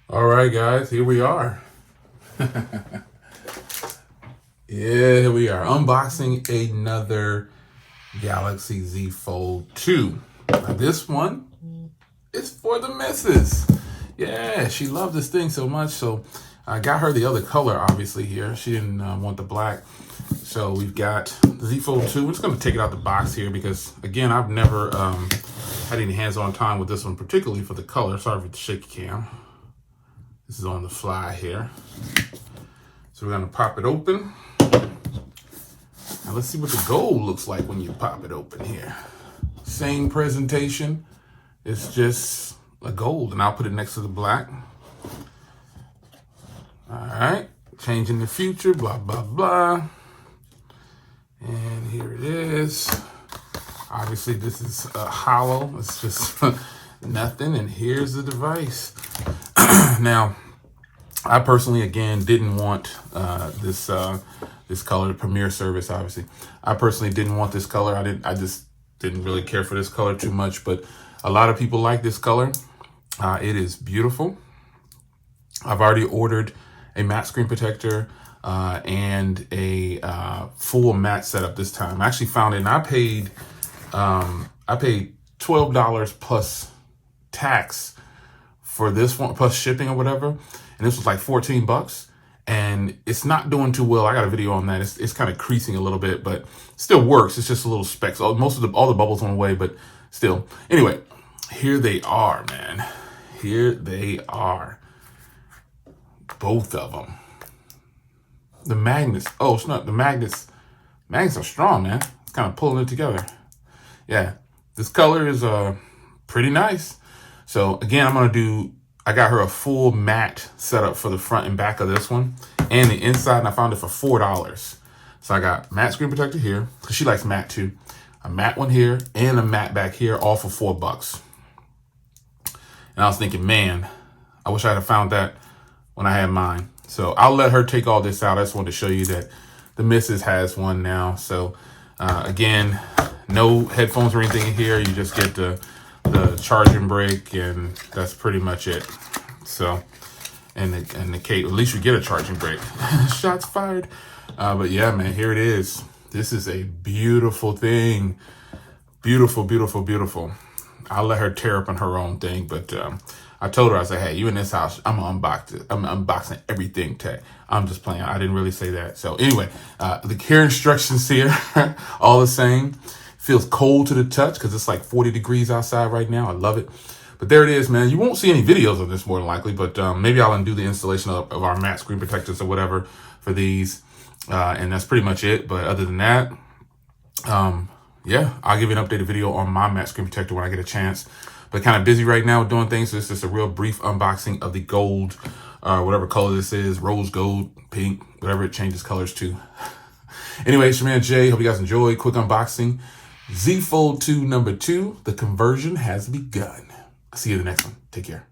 All right, guys, here we are. Yeah, here we are unboxing another Galaxy Z Fold 2. Now, this one is for the missus. Yeah, she loved this thing so much, so I got her the other color, obviously, here. She didn't want the black. So we've got the Z Fold 2. We're just going to take it out the box here because, again, I've never had any hands-on time with this one, particularly for the color. Sorry for the shaky cam. This is on the fly here. So we're gonna pop it open. Now let's see what the gold looks like when you pop it open here. Same presentation, it's just a gold, and I'll put it next to the black. All right, changing the future, blah, blah, blah. And here it is. Obviously this is hollow, it's just nothing, and here's the device. Now, I personally, again, didn't want this color, Premier Service, obviously. I personally didn't want this color. I just didn't really care for this color too much, but a lot of people like this color. It is beautiful. I've already ordered a matte screen protector and a full matte setup this time. I actually found it, and I paid $12 plus tax for this one, plus shipping or whatever, and this was like 14 bucks, and it's not doing too well. I got a video on that. It's kind of creasing a little bit, but still works. It's just a little specks. All the bubbles went away, but still. Anyway, here they are, man. Here they are. Both of them. The magnets. Oh, it's not the magnets. Magnets are strong, man. It's kind of pulling it together. Yeah, this color is pretty nice. So again, I got her a full matte setup for the front and back of this one and the inside, and I found it for $4. So I got matte screen protector here, because she likes matte too. A matte one here and a matte back here, all for $4. And I was thinking, man, I wish I had found that when I had mine. So I'll let her take all this out. I just wanted to show you that the missus has one now. So again, no headphones or anything in here. You just get the charging brick, and that's pretty much it. So, and the cable, at least you get a charging brick. Shots fired. But yeah, man, here it is. This is a beautiful thing. Beautiful, beautiful, beautiful. I'll let her tear up on her own thing, but I told her, I said, hey, you in this house, I'm gonna unbox it. I'm unboxing everything today. I'm just playing. I didn't really say that. So anyway, the care instructions here, all the same. Feels cold to the touch because it's like 40 degrees outside right now. I love it. But there it is, man. You won't see any videos of this more than likely, but maybe I'll undo the installation of our matte screen protectors or whatever for these. And that's pretty much it. But other than that, yeah, I'll give you an updated video on my matte screen protector when I get a chance. But kind of busy right now doing things. So this is a real brief unboxing of the gold, whatever color this is, rose gold, pink, whatever it changes colors to. Anyway, it's your man Jay. Hope you guys enjoyed. Quick unboxing. Z Fold 2 number 2, the conversion has begun. I'll see you in the next one. Take care.